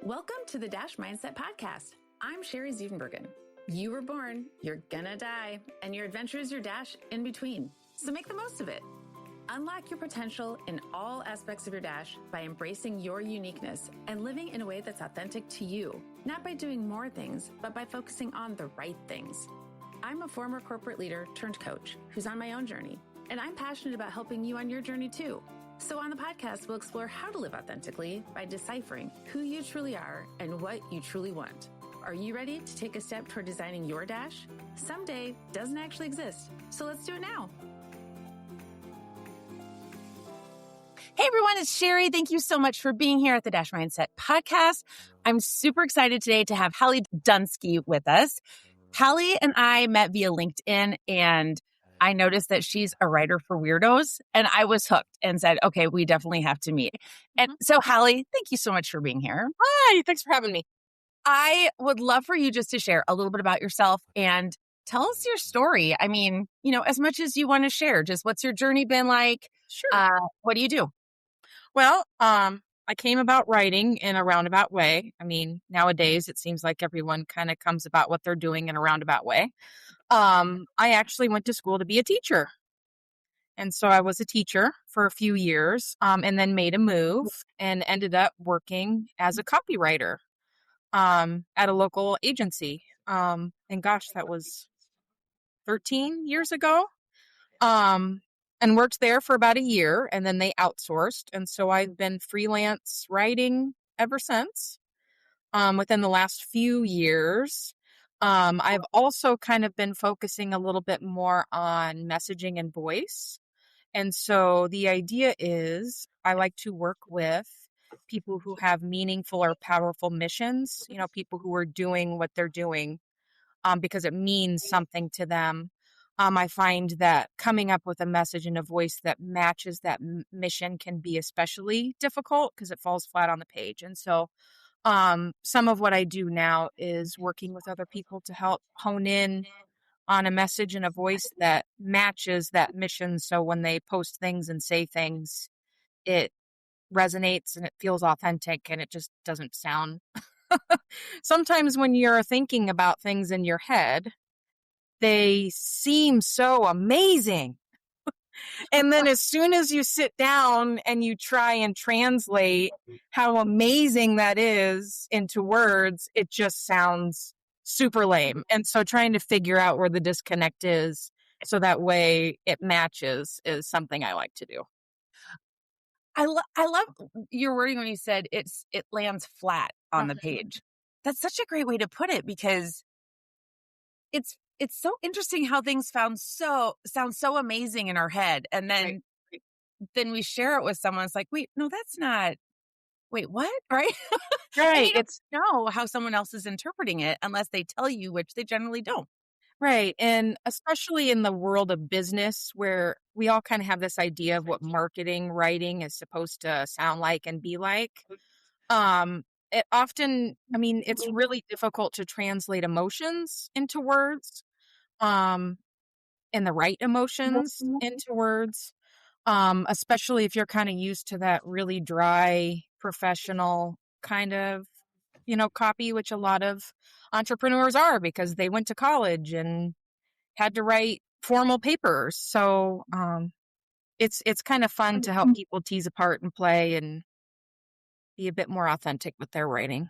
Welcome to the Dash Mindset Podcast. I'm Sherry Ziedenbergen. You were born, you're gonna die, and your adventure is your dash in between. So make the most of it. Unlock your potential in all aspects of your dash by embracing your uniqueness and living in a way that's authentic to you, not by doing more things, but by focusing on the right things. I'm a former corporate leader turned coach who's on my own journey, and I'm passionate about helping you on your journey too. So on the podcast, we'll explore how to live authentically by deciphering who you truly are and what you truly want. Are you ready to take a step toward designing your dash? Someday doesn't actually exist, so let's do it now. Hey everyone, it's Sherry. Thank you so much for being here at the Dash Mindset Podcast. I'm super excited today to have Hallee Dunsky with us. Hallee and I met via LinkedIn, and I noticed that she's a writer for Weirdos, and I was hooked and said, okay, we definitely have to meet. And so Hallee, thank you so much for being here. Hi, thanks for having me. I would love for you just to share a little bit about yourself and tell us your story. I mean, as much as you want to share, just what's your journey been like? Sure. What do you do? Well, I came about writing in a roundabout way. I mean, nowadays it seems like everyone kind of comes about what they're doing in a roundabout way. I actually went to school to be a teacher. And so I was a teacher for a few years, and then made a move and ended up working as a copywriter at a local agency. And gosh, that was 13 years ago. And worked there for about a year, and then they outsourced. And so I've been freelance writing ever since. Within the last few years, I've also kind of been focusing a little bit more on messaging and voice. And so the idea is I like to work with people who have meaningful or powerful missions, people who are doing what they're doing because it means something to them. I find that coming up with a message and a voice that matches that mission can be especially difficult because it falls flat on the page. And so some of what I do now is working with other people to help hone in on a message and a voice that matches that mission. So when they post things and say things, it resonates and it feels authentic and it just doesn't sound. Sometimes when you're thinking about things in your head, they seem so amazing. And then as soon as you sit down and you try and translate how amazing that is into words, it just sounds super lame. And so trying to figure out where the disconnect is so that way it matches is something I like to do. I love your wording when you said it lands flat on the page. That's such a great way to put it because it's so interesting how things sound so amazing in our head. And then, then we share it with someone. It's like, wait, no, that's not, wait, what? Right. Right. It's know how someone else is interpreting it unless they tell you, which they generally don't. Right. And especially in the world of business where we all kind of have this idea of what marketing writing is supposed to sound like and be like. It often, it's really difficult to translate emotions into words. And the right emotions into words, especially if you're kind of used to that really dry, professional kind of, copy, which a lot of entrepreneurs are because they went to college and had to write formal papers. So it's kind of fun to help people tease apart and play and be a bit more authentic with their writing.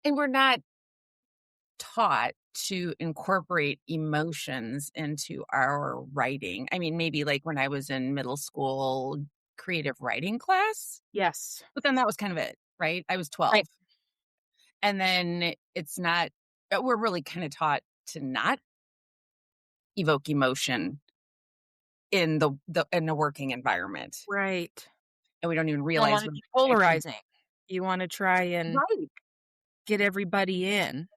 And we're not taught to incorporate emotions into our writing. I mean, maybe like when I was in middle school creative writing class. Yes. But then that was kind of it, right? I was 12. Right. And then we're really kind of taught to not evoke emotion in the working environment. Right. And we don't even realize it's polarizing. You want to try and get everybody in.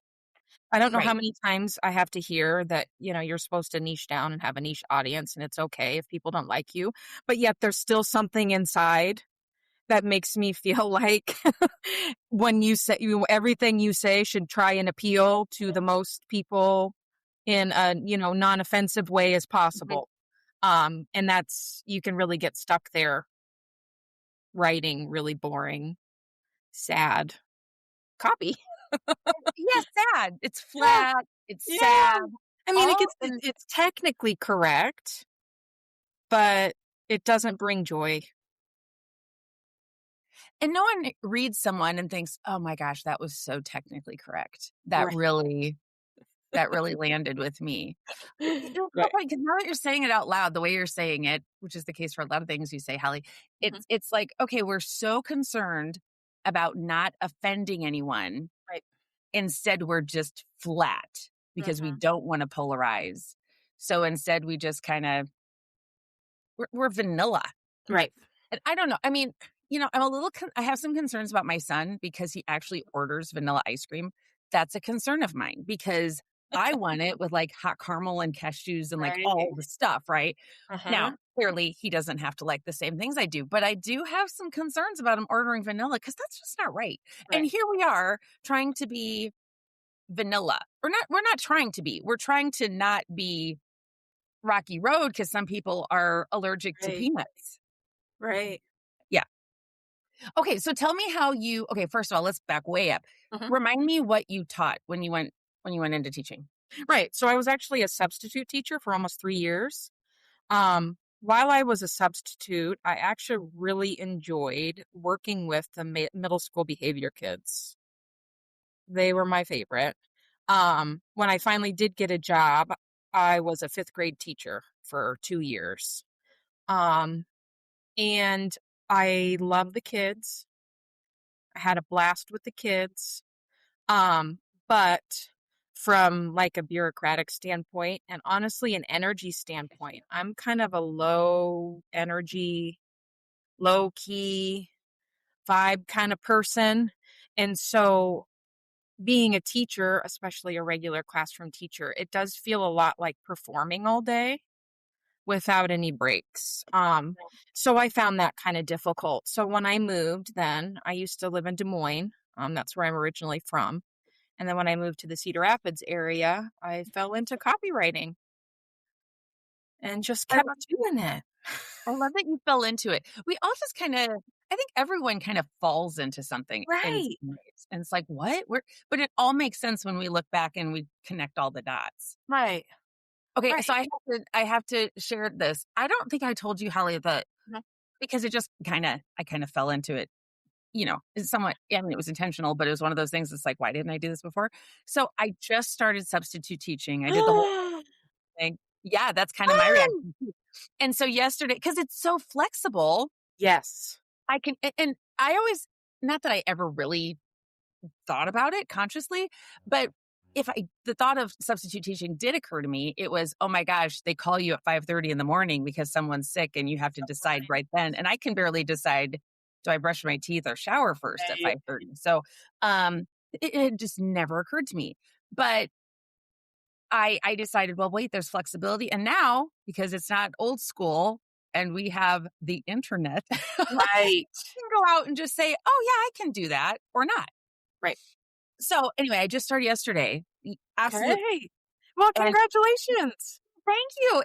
I don't know how many times I have to hear that, you're supposed to niche down and have a niche audience and it's okay if people don't like you, but yet there's still something inside that makes me feel like when you say everything you say should try and appeal to the most people in a, non-offensive way as possible. And you can really get stuck there writing really boring, sad copy. Yeah, sad. It's Yeah. flat. It's Yeah. sad. I mean, All it's technically correct, but it doesn't bring joy. And no one reads someone and thinks, "Oh my gosh, that was so technically correct. That Right. really landed with me." It's so Right. funny because now that you're saying it out loud, the way you're saying it, which is the case for a lot of things you say, Hallie, Mhm. it's like, okay, we're so concerned about not offending anyone. Right. Instead, we're just flat because we Mhm. don't want to polarize. So instead, we just kind of we're vanilla. Right. And I don't know. I mean, I'm a little, I have some concerns about my son because he actually orders vanilla ice cream. That's a concern of mine because I want it with like hot caramel and cashews and like Right. all the stuff, right? Uh-huh. Now, clearly he doesn't have to like the same things I do, but I do have some concerns about him ordering vanilla because that's just not right. And Right. here we are trying to be vanilla. We're not trying to be. We're trying to not be Rocky Road because some people are allergic to Right. peanuts. Right. Yeah. Okay, so tell me how okay, first of all, let's back way up. Mhm. Remind me what you taught when you went into teaching. Right. So I was actually a substitute teacher for almost 3 years. While I was a substitute, I actually really enjoyed working with the middle school behavior kids. They were my favorite. When I finally did get a job, I was a 5th grade teacher for 2 years. And I love the kids. I had a blast with the kids. But from like a bureaucratic standpoint and honestly an energy standpoint, I'm kind of a low energy, low key vibe kind of person. And so being a teacher, especially a regular classroom teacher, it does feel a lot like performing all day without any breaks. So I found that kind of difficult. So when I moved, then I used to live in Des Moines. That's where I'm originally from. And then when I moved to the Cedar Rapids area, I fell into copywriting and just I kept love, doing it. I love that you fell into it. We all just kind of, I think everyone kind of falls into something in Right. some ways. And it's like, what? But it all makes sense when we look back and we connect all the dots. Right. Okay, Right. so I have to share this. I don't think I told you, Hallie, that Mhm. because I kind of fell into it. It's somewhat, I mean, it was intentional, but it was one of those things that's like, why didn't I do this before? So I just started substitute teaching. I did the whole thing. Yeah, that's kind of my reaction. And so yesterday, because it's so flexible, Yes. I can, and I always, not that I ever really thought about it consciously, but the thought of substitute teaching did occur to me, it was, oh my gosh, they call you at 5:30 in the morning because someone's sick and you have to decide right then. And I can barely decide, do I brush my teeth or shower first at 5:30? So, it just never occurred to me, but I decided, well, wait, there's flexibility. And now, because it's not old school and we have the internet, Right. can go out and just say, oh yeah, I can do that or not. Right. So anyway, I just started yesterday. Absolutely. Okay. Well, And congratulations. thank you.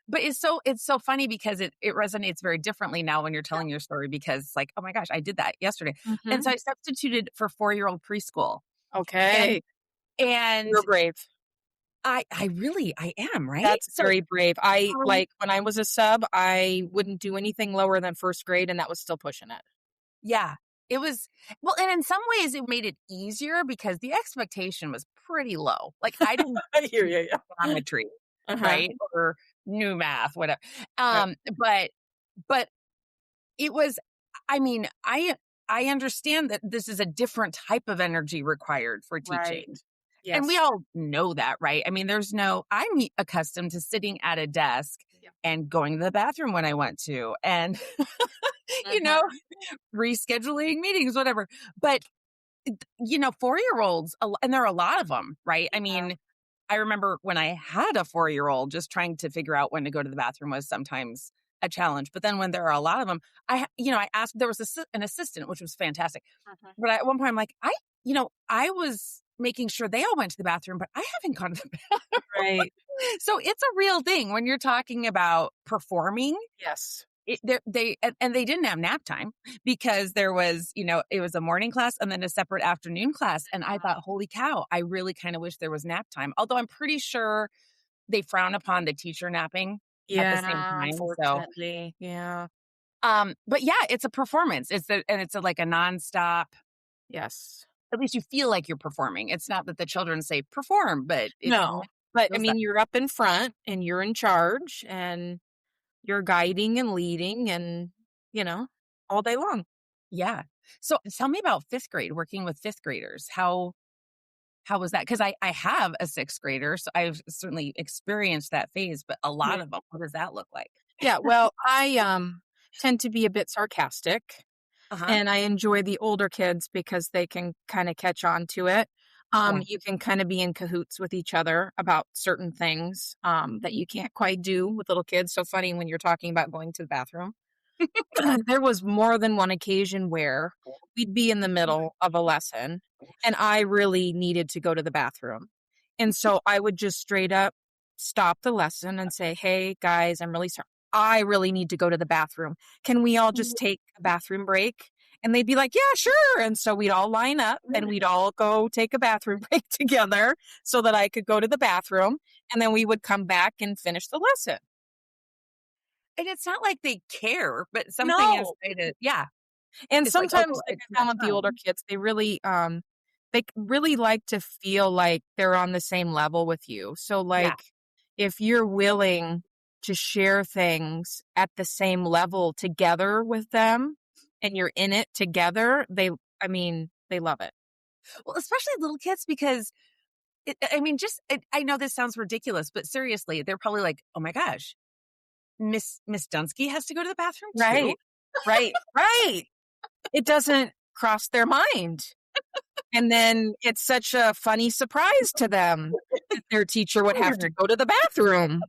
But it's so funny because it resonates very differently now when you're telling your story because like, oh my gosh, I did that yesterday. Mhm. And so I substituted for 4-year-old preschool. Okay. And You're brave. I am, right? That's So very brave. I um, like when I was a sub, I wouldn't do anything lower than 1st grade, and that was still pushing it. yeah, it was, well, and in some ways it made it easier because the expectation was pretty low. Like I didn't I hear you. Yeah. geometry, Uh-huh. right? Or new math, whatever. Right. But it was, I mean, I understand that this is a different type of energy required for teaching. Right. Yes. And we all know that, right? I mean, I'm accustomed to sitting at a desk and going to the bathroom when I want to and, rescheduling meetings, whatever. But, 4-year-olds, and there are a lot of them, right? I mean, I remember when I had a 4-year-old, just trying to figure out when to go to the bathroom was sometimes a challenge. But then when there are a lot of them, I asked, there was an assistant, which was fantastic. But at one point I'm like, I was making sure they all went to the bathroom, but I haven't gone to the bathroom. Right. So it's a real thing when you're talking about performing. Yes. they didn't have nap time because there was, it was a morning class and then a separate afternoon class. And I thought, holy cow, I really kind of wish there was nap time. Although I'm pretty sure they frown upon the teacher napping at the same Yeah, time. So, unfortunately. Yeah. but yeah, it's a performance. It's like a nonstop. Yes. At least you feel like you're performing. It's not that the children say perform, but it No. But I feels that. mean, you're up in front and you're in charge and you're guiding and leading and, all day long. Yeah. So tell me about fifth grade, working with fifth graders. How was that? Because I have a sixth grader, so I've certainly experienced that phase, but a lot of them, what does that look like? Yeah, well, I tend to be a bit sarcastic, Uh-huh. and I enjoy the older kids because they can kind of catch on to it. Yeah. You can kind of be in cahoots with each other about certain things that you can't quite do with little kids. So funny when you're talking about going to the bathroom. There was more than one occasion where we'd be in the middle of a lesson and I really needed to go to the bathroom. And so I would just straight up stop the lesson and say, "Hey guys, I'm really sorry. I really need to go to the bathroom. Can we all just take a bathroom break?" And they'd be like, "Yeah, sure." And so we'd all line up and we'd all go take a bathroom break together so that I could go to the bathroom. And then we would come back and finish the lesson. And it's not like they care, but something No. inside it, yeah. And It's like, oh, sometimes, like it's I found not with the older time. kids, they really like to feel like they're on the same level with you. So, Yeah. like, if you're willing to share things at the same level together with them and you're in it together, they love it. Well, especially little kids because I know this sounds ridiculous, but seriously, they're probably like, oh my gosh, Miss Dunsky has to go to the bathroom too. Right. It doesn't cross their mind. And then it's such a funny surprise to them that their teacher would have to go to the bathroom.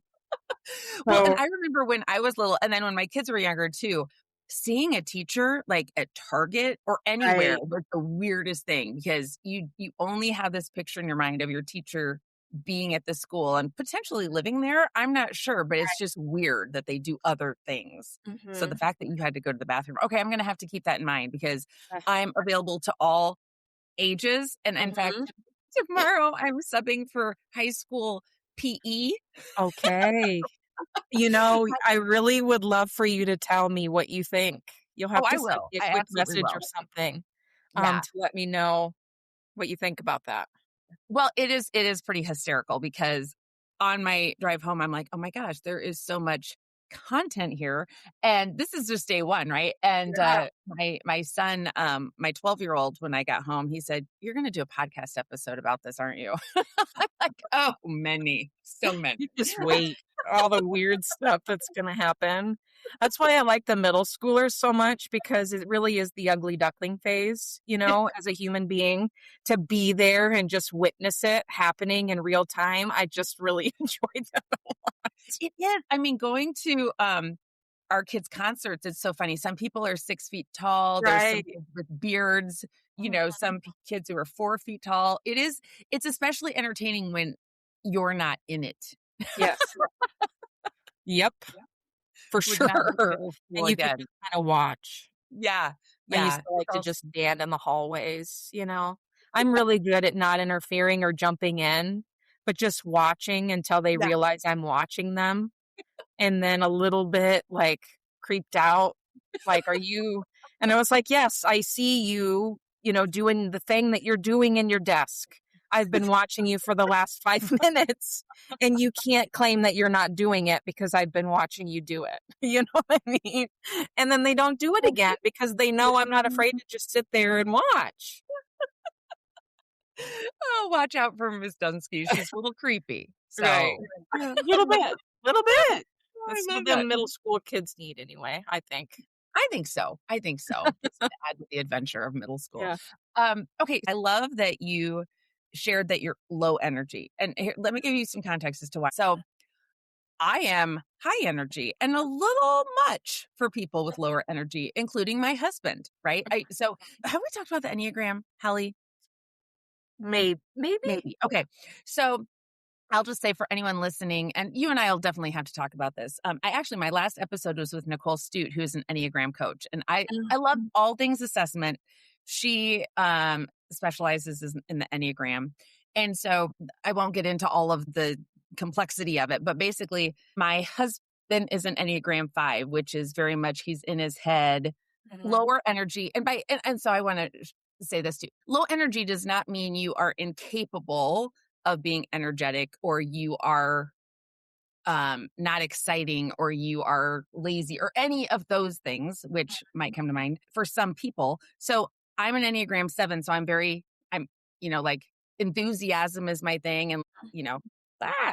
Well, and So, I remember when I was little, and then when my kids were younger too, seeing a teacher like at Target or anywhere right. was the weirdest thing because you only have this picture in your mind of your teacher being at the school and potentially living there. I'm not sure, but it's just weird that they do other things. So the Mhm. fact that you had to go to the bathroom, okay, I'm going to have to keep that in mind because Uh, I'm available to all ages. And in fact, mhm. tomorrow I'm subbing for high school PE. Okay. I really would love for you to tell me what you think. You'll Oh, have I to send will. me a I quick absolutely message or will. something, Yeah. to let me know what you think about that. Well, it is pretty hysterical because on my drive home, I'm like, oh my gosh, there is so much content here. And this is just day one, right? And Yeah. my son, my 12-year-old, when I got home, he said, "You're gonna do a podcast episode about this, aren't you?" I'm like, oh, many, so many. You just wait. All the weird stuff that's gonna happen. That's why I like the middle schoolers so much because it really is the ugly duckling phase, as a human being, to be there and just witness it happening in real time. I just really enjoy that. It is. I mean, going to our kids' concerts, it's so funny. Some people are 6 feet tall. There's some Right. kids with beards, some kids who are 4 feet tall. It's especially entertaining when you're not in it. Yes. Yep. For Would not do sure. middle school And you can again. just kinda watch. Yeah. I used Yeah. to like to just stand in the hallways. I'm really good at not interfering or jumping in, but just watching until they Yeah. realize I'm watching them, and then a little bit, like, creeped out, like, "Are you?" And I was like, "Yes, I see you, doing the thing that you're doing in your desk. I've been watching you for the last 5 minutes, and you can't claim that you're not doing it because I've been watching you do it." You know what I mean? And then they don't do it again because they know I'm not afraid to just sit there and watch. Oh, watch out for Miss Dunsky. She's a little creepy. So Right. Yeah, little bit, little bit. Oh, I That's love what the that. middle school kids need anyway, I think. I think so. I think so. Just to add to the adventure of middle school. Yeah. Okay. I love that you shared that you're low energy. And here, let me give you some context as to why. So I am high energy and a little much for people with lower energy, including my husband, right? So have we talked about the Enneagram, Hallie? Maybe. Maybe. Okay. So I'll just say for anyone listening, and you and I will definitely have to talk about this. My last episode was with Nicole Stute, who is an Enneagram coach, and I love all things assessment. She specializes in the Enneagram, and so I won't get into all of the complexity of it. But basically, my husband is an Enneagram 5, which is very much he's in his head, lower energy, and so I want to say this too: low energy does not mean you are incapable of being energetic, or you are not exciting, or you are lazy, or any of those things, which might come to mind for some people. So I'm an Enneagram 7, so like enthusiasm is my thing. And,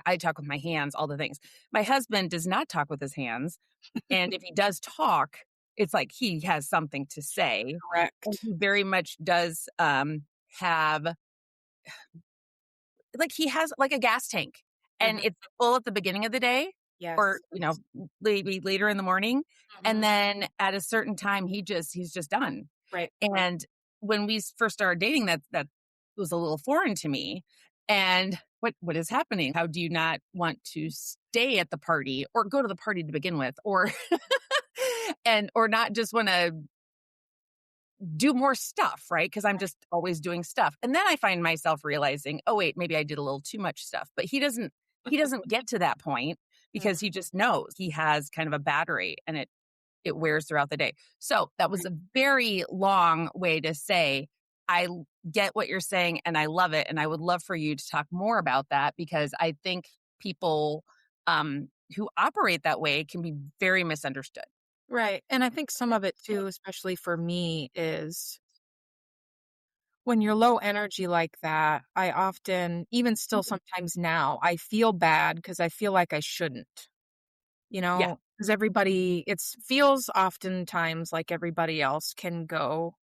I talk with my hands, all the things. My husband does not talk with his hands. And if he does talk, it's like he has something to say. Correct. And he very much does have, like, he has like a gas tank, and it's full at the beginning of the day, or maybe later in the morning, and then at a certain time he's just done. Right. And when we first started dating, that was a little foreign to me. And what is happening? How do you not want to stay at the party, or go to the party to begin with, or or not just want to do more stuff, right? Because I'm just always doing stuff. And then I find myself realizing, oh wait, maybe I did a little too much stuff. But he doesn't get to that point, because he just knows he has kind of a battery, and it wears throughout the day. So that was a very long way to say, I get what you're saying and I love it. And I would love for you to talk more about that, because I think people who operate that way can be very misunderstood. Right. And I think some of it too, especially for me, is when you're low energy like that, I often, even still sometimes now, I feel bad because I feel like I shouldn't, Yeah. because everybody, it feels oftentimes like everybody else can go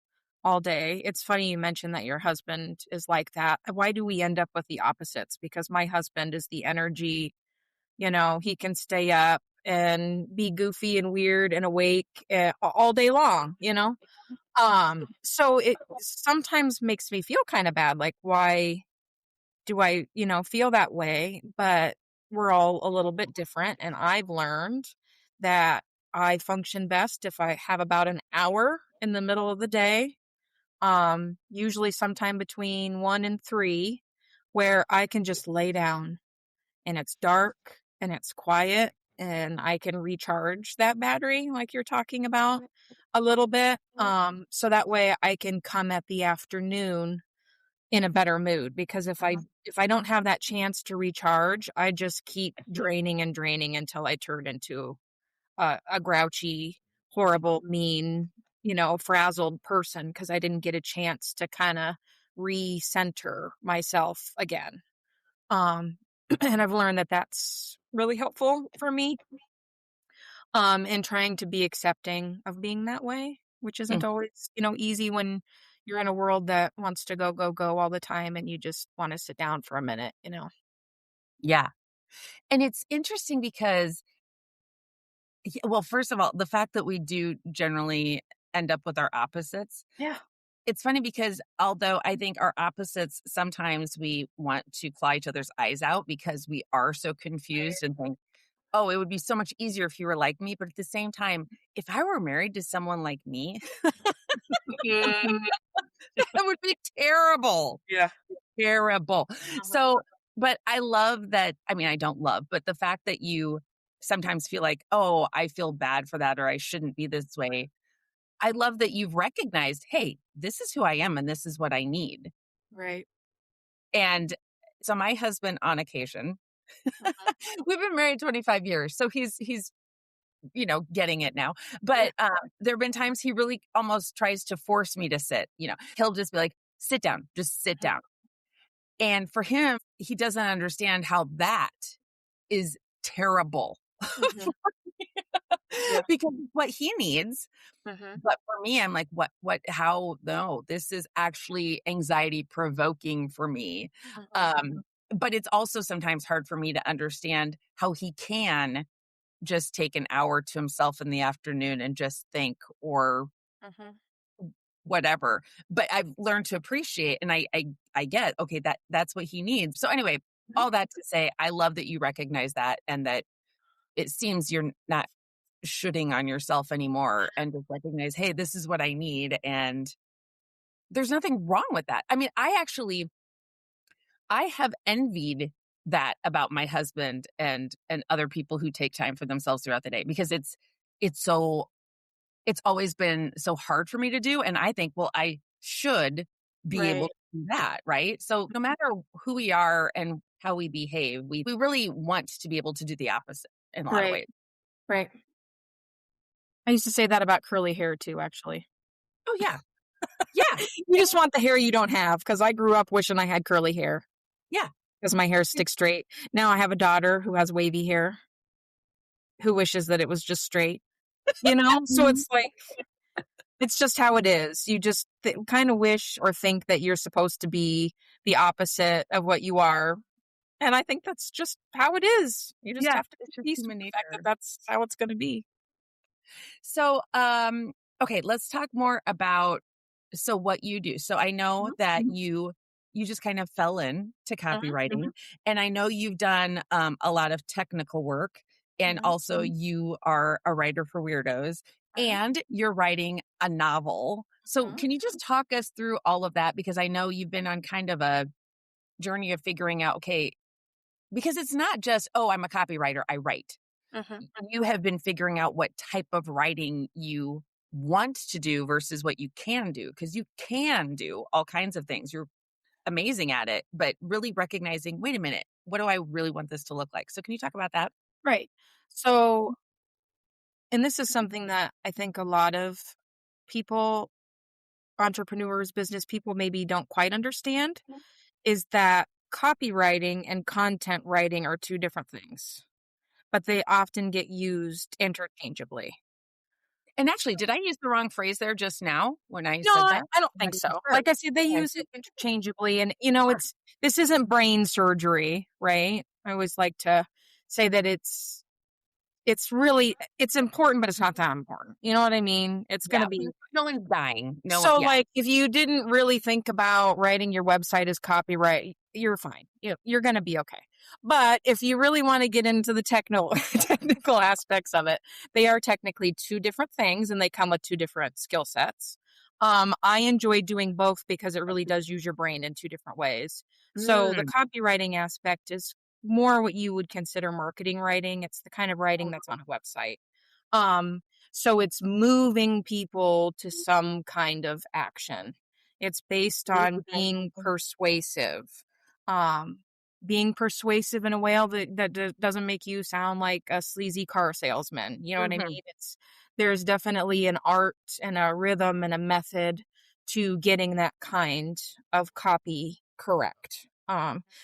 all day. It's funny you mentioned that your husband is like that. Why do we end up with the opposites? Because my husband is the energy, he can stay up and be goofy and weird and awake all day long, so it sometimes makes me feel kind of bad. Like, why do I, feel that way? But we're all a little bit different. And I've learned that I function best if I have about an hour in the middle of the day, usually sometime between 1 and 3, where I can just lay down and it's dark and it's quiet, and I can recharge that battery like you're talking about a little bit. So that way I can come at the afternoon in a better mood, because if I don't have that chance to recharge, I just keep draining and draining until I turn into a grouchy, horrible, mean, frazzled person, because I didn't get a chance to kind of recenter myself again. And I've learned that that's really helpful for me, in trying to be accepting of being that way, which isn't always, easy when you're in a world that wants to go, go, go all the time, and you just want to sit down for a minute, Yeah. And it's interesting because, well, first of all, the fact that we do generally end up with our opposites. Yeah. It's funny because although I think our opposites, sometimes we want to claw each other's eyes out because we are so confused and think, oh, it would be so much easier if you were like me. But at the same time, if I were married to someone like me, that would be terrible. Yeah. Terrible. So, but I love that. I mean, I don't love, but the fact that you sometimes feel like, oh, I feel bad for that, or I shouldn't be this way. I love that you've recognized, hey, this is who I am and this is what I need. Right. And so my husband, on occasion, we've been married 25 years. So he's, getting it now. But there have been times he really almost tries to force me to sit. He'll just be like, sit down, just sit down. And for him, he doesn't understand how that is terrible. Because what he needs. But for me, I'm like, how? No, this is actually anxiety provoking for me. But it's also sometimes hard for me to understand how he can just take an hour to himself in the afternoon and just think, or whatever. But I've learned to appreciate, and I get, okay, that's what he needs. So anyway, all that to say, I love that you recognize that, and that it seems you're not shooting on yourself anymore, and just recognize, hey, this is what I need. And there's nothing wrong with that. I mean, I have envied that about my husband and other people who take time for themselves throughout the day, because it's always been so hard for me to do. And I think, well, I should be able Right. to do that, right? So no matter who we are and how we behave, we really want to be able to do the opposite in a lot of Right. ways. Right. I used to say that about curly hair too, actually. Oh, yeah. Yeah. You just want the hair you don't have, because I grew up wishing I had curly hair Yeah. because my hair sticks straight. Now I have a daughter who has wavy hair who wishes that it was just straight, So it's like, it's just how it is. You just kind of wish or think that you're supposed to be the opposite of what you are. And I think that's just how it is. You just Yeah, have to it's be just peaceful human with the fact that nature. that's how it's going to be. So, okay, let's talk more about what you do. So I know that you just kind of fell in to copywriting, and I know you've done a lot of technical work, and also you are a writer for Weirdos, and you're writing a novel. So can you just talk us through all of that? Because I know you've been on kind of a journey of figuring out, okay, because it's not just, oh, I'm a copywriter, I write. You have been figuring out what type of writing you want to do versus what you can do, because you can do all kinds of things. You're amazing at it, but really recognizing, wait a minute, what do I really want this to look like? So can you talk about that? Right. So, and this is something that I think a lot of people, entrepreneurs, business people, maybe don't quite understand, is that copywriting and content writing are two different things, but they often get used interchangeably. And actually, did I use the wrong phrase there just now when I No, said that? I don't think so. Like I said, they use it interchangeably, and this isn't brain surgery, right? I always like to say that it's important, but it's not that important. You know what I mean? It's going to be. No one's dying. So, like, if you didn't really think about writing your website as copyright, you're fine. You're going to be okay. But if you really want to get into the technical aspects of it, they are technically two different things, and they come with two different skill sets. I enjoy doing both because it really does use your brain in two different ways. So the copywriting aspect is more what you would consider marketing writing. It's the kind of writing that's on a website. So it's moving people to some kind of action. It's based on being persuasive. Being persuasive in a way that doesn't make you sound like a sleazy car salesman. You know what I mean? There's definitely an art and a rhythm and a method to getting that kind of copy correct.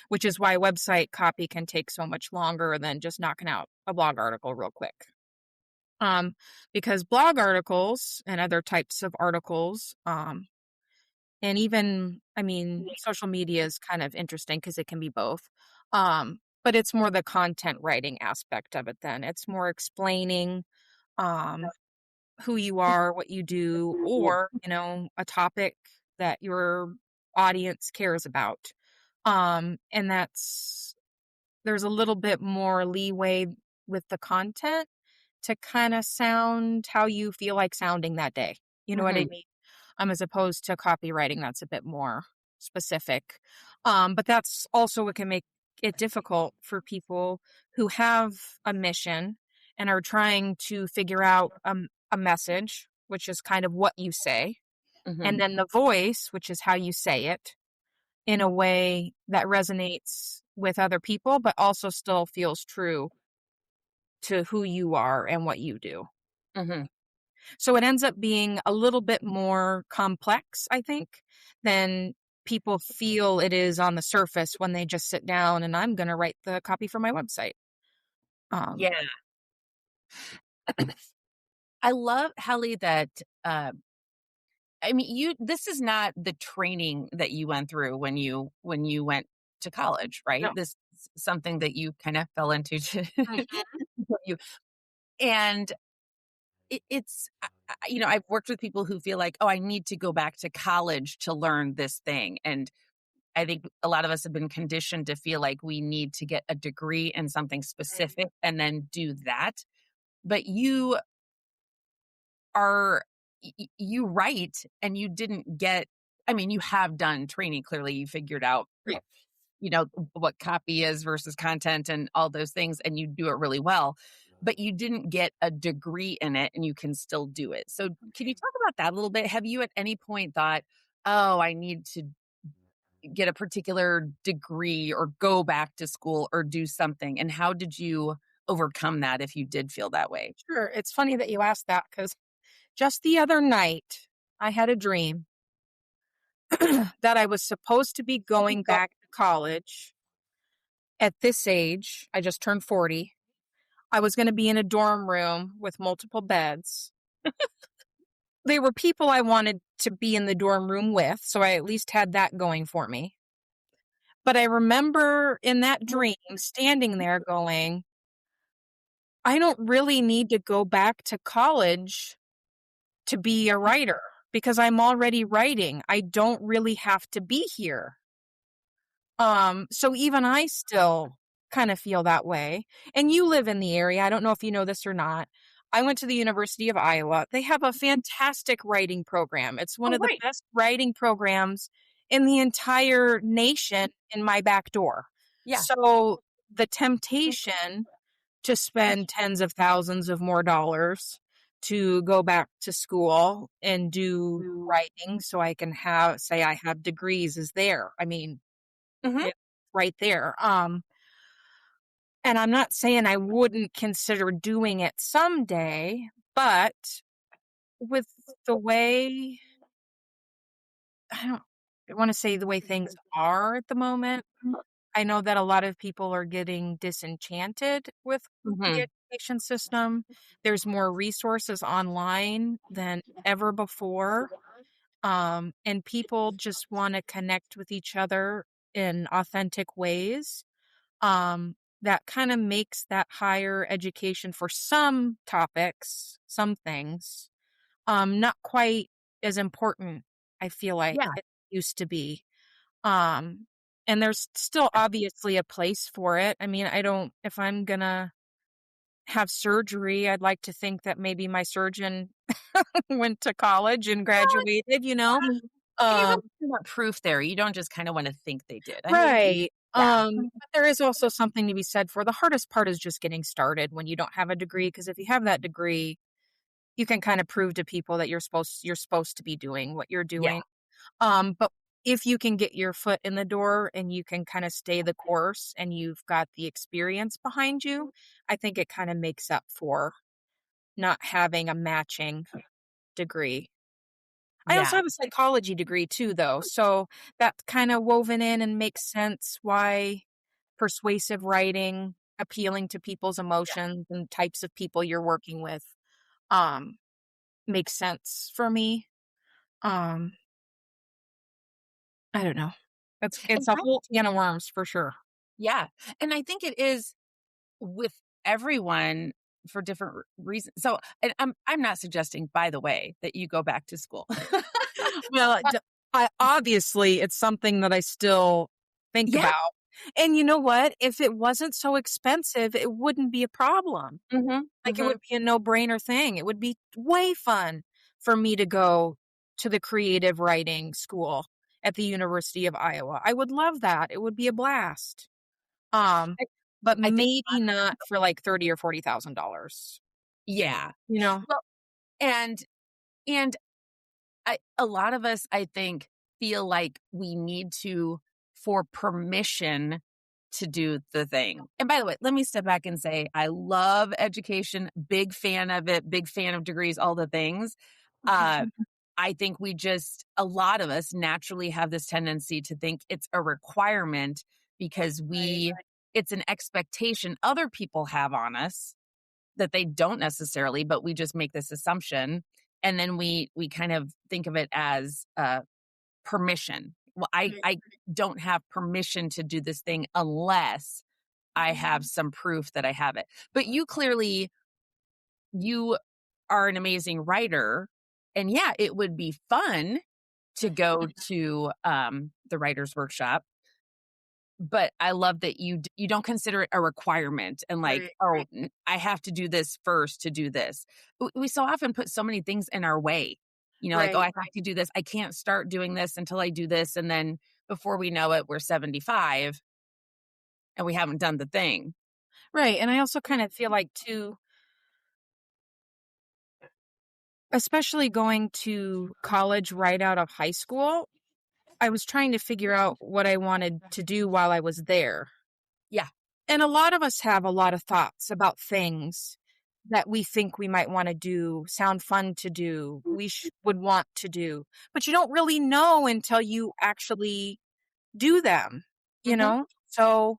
Which is why website copy can take so much longer than just knocking out a blog article real quick. Because blog articles and other types of articles, and even, social media is kind of interesting because it can be both. But it's more the content writing aspect of it then. It's more explaining who you are, what you do, or, a topic that your audience cares about. And there's a little bit more leeway with the content to kind of sound how you feel like sounding that day. You know what I mean? As opposed to copywriting, that's a bit more specific. But that's also what can make it difficult for people who have a mission and are trying to figure out a message, which is kind of what you say, and then the voice, which is how you say it, in a way that resonates with other people, but also still feels true to who you are and what you do. So it ends up being a little bit more complex, I think, than people feel it is on the surface when they just sit down and I'm going to write the copy for my website. Yeah. I love, Hallee, that, this is not the training that you went through when you went to college, right? No. This is something that you kind of fell into you. And it's, I've worked with people who feel like, oh, I need to go back to college to learn this thing. And I think a lot of us have been conditioned to feel like we need to get a degree in something specific and then do that. But you are, you write and you didn't get, I mean, you have done training. Clearly you figured out, what copy is versus content and all those things, and you do it really well, but you didn't get a degree in it and you can still do it. So can you talk about that a little bit? Have you at any point thought, oh, I need to get a particular degree or go back to school or do something? And how did you overcome that if you did feel that way? Sure. It's funny that you asked that because just the other night, I had a dream that I was supposed to be going back to college at this age. I just turned 40. I was going to be in a dorm room with multiple beds. They were people I wanted to be in the dorm room with, so I at least had that going for me. But I remember in that dream standing there going, I don't really need to go back to college to be a writer because I'm already writing. I don't really have to be here. So even I still kind of feel that way. And you live in the area. I don't know if you know this or not. I went to the University of Iowa. They have a fantastic writing program. It's one of the best writing programs in the entire nation in my back door. Yeah. So the temptation to spend tens of thousands of more dollars to go back to school and do writing so I can say I have degrees is there. I mean, it's right there. And I'm not saying I wouldn't consider doing it someday, but with the way, I want to say the way things are at the moment, I know that a lot of people are getting disenchanted with the education system. There's more resources online than ever before. And people just want to connect with each other in authentic ways. That kind of makes that higher education for some topics, some things, not quite as important, I feel like it used to be. And there's still obviously a place for it. I mean, if I'm going to have surgery, I'd like to think that maybe my surgeon went to college and graduated, you want proof there. You don't just kind of want to think they did. Right. But there is also something to be said for the hardest part is just getting started when you don't have a degree. Because if you have that degree, you can kind of prove to people that you're supposed to be doing what you're doing. But if you can get your foot in the door and you can kind of stay the course and you've got the experience behind you, I think it kind of makes up for not having a matching degree. I also have a psychology degree too, though. So that's kind of woven in and makes sense why persuasive writing, appealing to people's emotions and types of people you're working with, makes sense for me. I don't know. It's a whole can of worms for sure. Yeah. And I think it is with everyone for different reasons. So and I'm not suggesting, by the way, that you go back to school. Well, obviously it's something that I still think about. And you know what? If it wasn't so expensive, it wouldn't be a problem. It would be a no-brainer thing. It would be way fun for me to go to the creative writing school at the University of Iowa. I would love that. It would be a blast. But maybe not for like $30,000 or $40,000. Yeah. Well, and a lot of us, I think, feel like we need to, for permission to do the thing. And by the way, let me step back and say, I love education, big fan of it, big fan of degrees, all the things. I think a lot of us naturally have this tendency to think it's a requirement because it's an expectation other people have on us that they don't necessarily, but we just make this assumption. And then we kind of think of it as permission. Well, I don't have permission to do this thing unless I have some proof that I have it. But you are an amazing writer. And yeah, it would be fun to go to the writer's workshop but I love that you don't consider it a requirement and like, I have to do this first to do this. We so often put so many things in our way, like, oh, I have to do this. I can't start doing this until I do this. And then before we know it, we're 75 and we haven't done the thing. Right. And I also kind of feel like too, especially going to college right out of high school, I was trying to figure out what I wanted to do while I was there. Yeah. And a lot of us have a lot of thoughts about things that we think we might want to do, sound fun to do, would want to do, but you don't really know until you actually do them, you know? So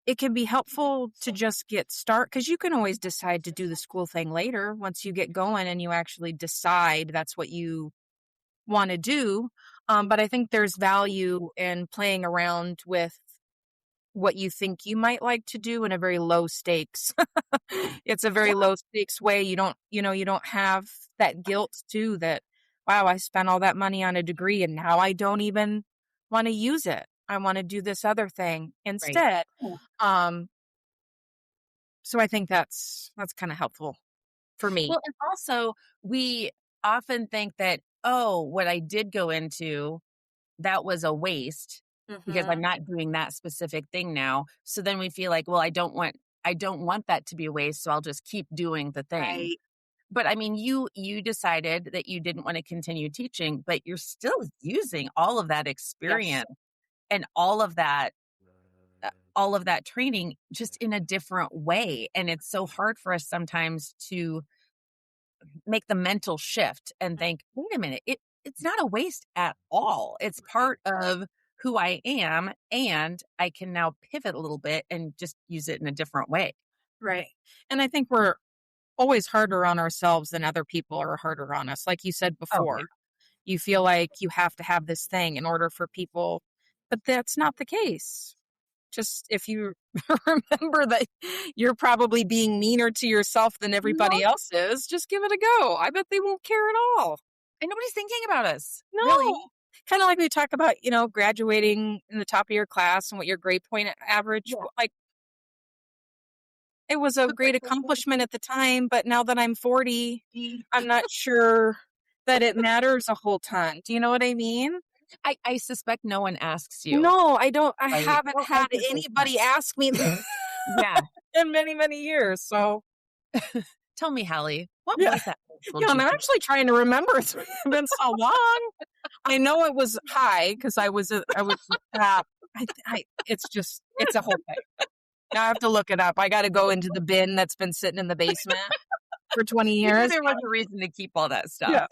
it can be helpful to just get started, because you can always decide to do the school thing later once you get going and you actually decide that's what you want to do. But I think there's value in playing around with what you think you might like to do in a very low stakes. It's a very low stakes way. You don't have that guilt too that, wow, I spent all that money on a degree and now I don't even want to use it. I want to do this other thing instead. Right. So I think that's kind of helpful for me. Well, and also we often think that, oh, what I did go into, that was a waste because I'm not doing that specific thing now. So then we feel like, well, I don't want that to be a waste. So I'll just keep doing the thing. Right. But I mean, you decided that you didn't want to continue teaching, but you're still using all of that experience and all of that training just in a different way. And it's so hard for us sometimes to make the mental shift and think, wait a minute, it's not a waste at all. It's part of who I am, and I can now pivot a little bit and just use it in a different way. Right. And I think we're always harder on ourselves than other people are harder on us. Like you said before, you feel like you have to have this thing in order for people, but that's not the case. Just if you remember that you're probably being meaner to yourself than everybody else is, just give it a go. I bet they won't care at all. And nobody's thinking about us. No. Really. Kind of like we talk about, graduating in the top of your class and what your grade point average. Yeah. Like, it was a great accomplishment at the time, but now that I'm 40, I'm not sure that it matters a whole ton. Do you know what I mean? I suspect no one asks you. No, I don't. I haven't had anybody ask me that in many, many years. So tell me, Hallee, what was that? I'm actually trying to remember. It's been so long. I know it was high because I was it's a whole thing. Now I have to look it up. I got to go into the bin that's been sitting in the basement for 20 years. There was a reason to keep all that stuff.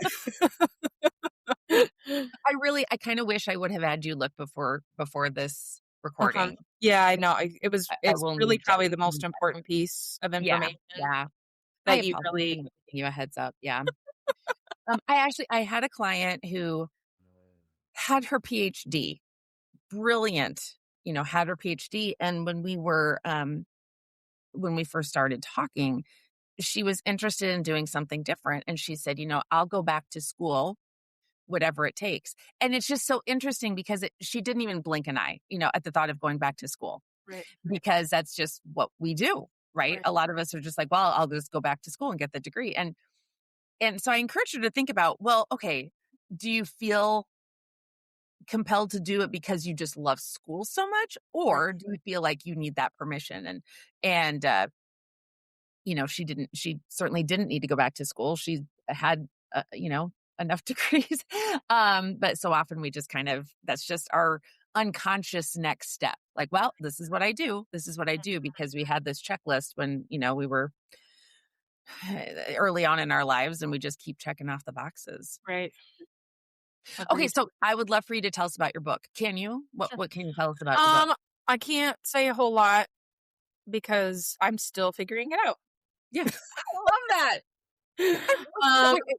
Yeah. I kind of wish I would have had you look before this recording. Yeah, I know. It's really probably the most important piece of information. Yeah. That you really giving you a heads up. Yeah. I had a client who had her PhD, brilliant, had her PhD. And when we first started talking, she was interested in doing something different. And she said, I'll go back to school, whatever it takes. And it's just so interesting because she didn't even blink an eye, at the thought of going back to school, right? Because that's just what we do, right? A lot of us are just like, well, I'll just go back to school and get the degree. And so I encourage her to think about, well, okay, do you feel compelled to do it because you just love school so much, or do you feel like you need that permission? And she certainly didn't need to go back to school. She had enough degrees, but so often we just that's just our unconscious next step. Like, well, this is what I do because we had this checklist when we were early on in our lives, and we just keep checking off the boxes. Right. Okay, so I would love for you to tell us about your book. Can you? What can you tell us about your book? I can't say a whole lot because I'm still figuring it out. Yeah. I love that.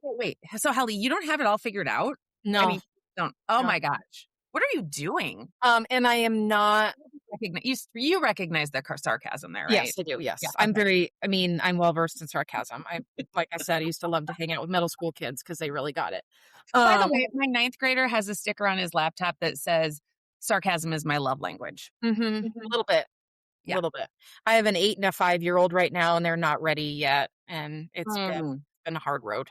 Wait. So, Hallee, you don't have it all figured out? No. I mean, don't. Oh, my gosh. What are you doing? And I am not. You recognize the sarcasm there, right? Yes, I do. Yes. Yeah, I'm well versed in sarcasm. Like I said, I used to love to hang out with middle school kids because they really got it. By the way, my 9th grader has a sticker on his laptop that says, sarcasm is my love language. A little bit. Yeah. A little bit. I have an 8 and a 5-year-old right now, and they're not ready yet. And it's been a hard road.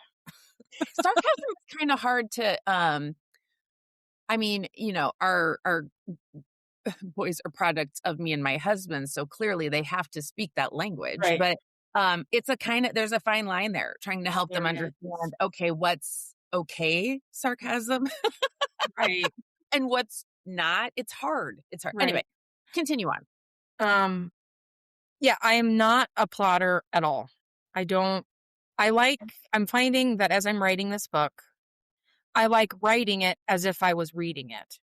Sarcasm is kind of hard to, I mean, our boys are products of me and my husband. So clearly they have to speak that language, Right. but it's there's a fine line there trying to help them understand, okay, what's okay sarcasm Right. and what's not. It's hard. Right. Anyway, continue on. Yeah, I am not a plotter at all. I'm finding that as I'm writing this book, I like writing it as if I was reading it.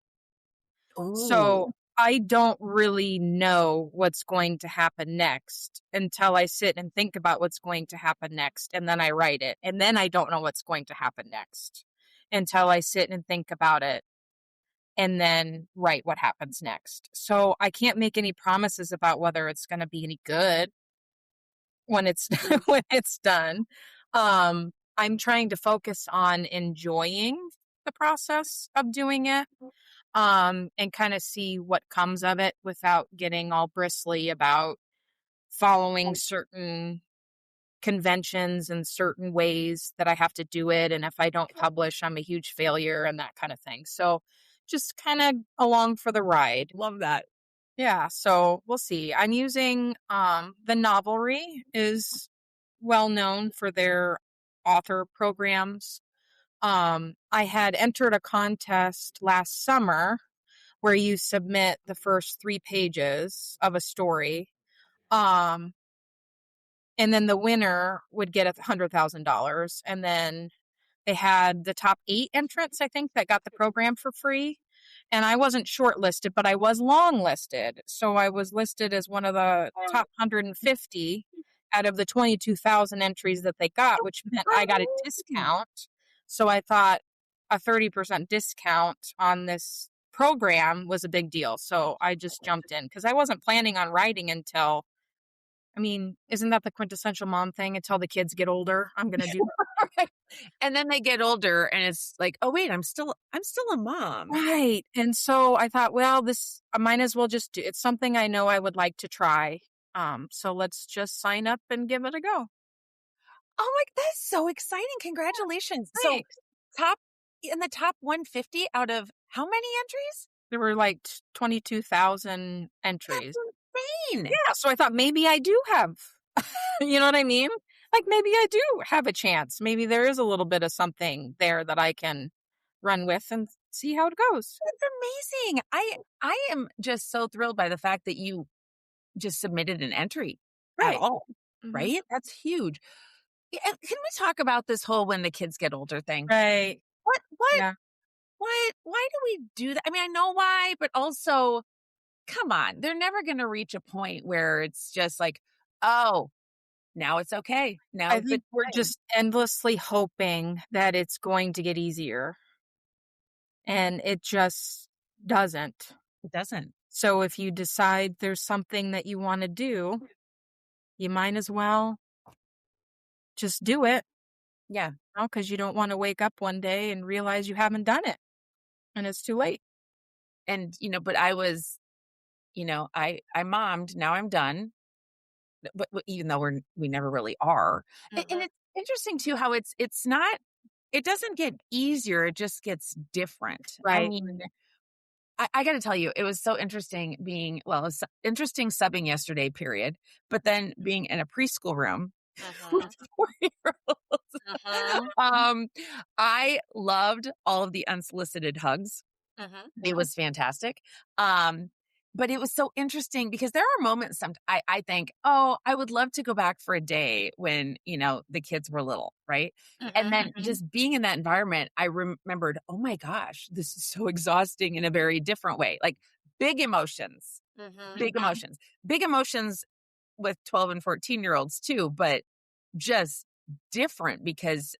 So I don't really know what's going to happen next until I sit and think about what's going to happen next, and then I write it. And then I don't know what's going to happen next until I sit and think about it and then write what happens next. So I can't make any promises about whether it's going to be any good when it's when it's done. I'm trying to focus on enjoying the process of doing it, and kind of see what comes of it without getting all bristly about following certain conventions and certain ways that I have to do it. And if I don't publish, I'm a huge failure and that kind of thing. So just kind of along for the ride. Love that. Yeah. So we'll see. I'm using, the Novelry is well known for their author programs. I had entered a contest last summer where you submit the first 3 pages of a story. And then the winner would get $100,000. And then they had the top 8 entrants, I think, that got the program for free. And I wasn't shortlisted, but I was longlisted. So I was listed as one of the top 150 out of the 22,000 entries that they got, which meant I got a discount. So I thought a 30% discount on this program was a big deal. So I just jumped in because I wasn't planning on writing until, isn't that the quintessential mom thing? Until the kids get older, I'm going to do that. Right. And then they get older and it's like, oh wait, I'm still a mom. Right. And so I thought, well, I might as well just do it's something I know I would like to try. So let's just sign up and give it a go. Oh my, that's so exciting. Congratulations. Thanks. So in the top 150 out of how many entries? There were like 22,000 entries. That's insane. Yeah. So I thought maybe I do have, you know what I mean? Like maybe I do have a chance. Maybe there is a little bit of something there that I can run with and see how it goes. That's amazing. I am just so thrilled by the fact that you just submitted an entry at all, right? That's huge. Can we talk about this whole when the kids get older thing? Right. What? Yeah. Why do we do that? I mean, I know why, but also, come on, they're never going to reach a point where it's just like, oh, now it's okay. Now I think we're just endlessly hoping that it's going to get easier. And it just doesn't. It doesn't. So if you decide there's something that you want to do, you might as well just do it. Yeah. Because you don't want to wake up one day and realize you haven't done it. And it's too late. And, but I was, I mommed, now I'm done. But even though we never really are. And it's interesting too, how it doesn't get easier. It just gets different. Right. I mean, I got to tell you, it was so interesting it was interesting subbing yesterday, period. But then being in a preschool room with 4-year-olds. I loved all of the unsolicited hugs. It was fantastic. But it was so interesting because there are moments I think, oh, I would love to go back for a day when, the kids were little, right? And then just being in that environment, I remembered, oh my gosh, this is so exhausting in a very different way. Like big emotions, big emotions with 12 and 14-year-olds too, but just different because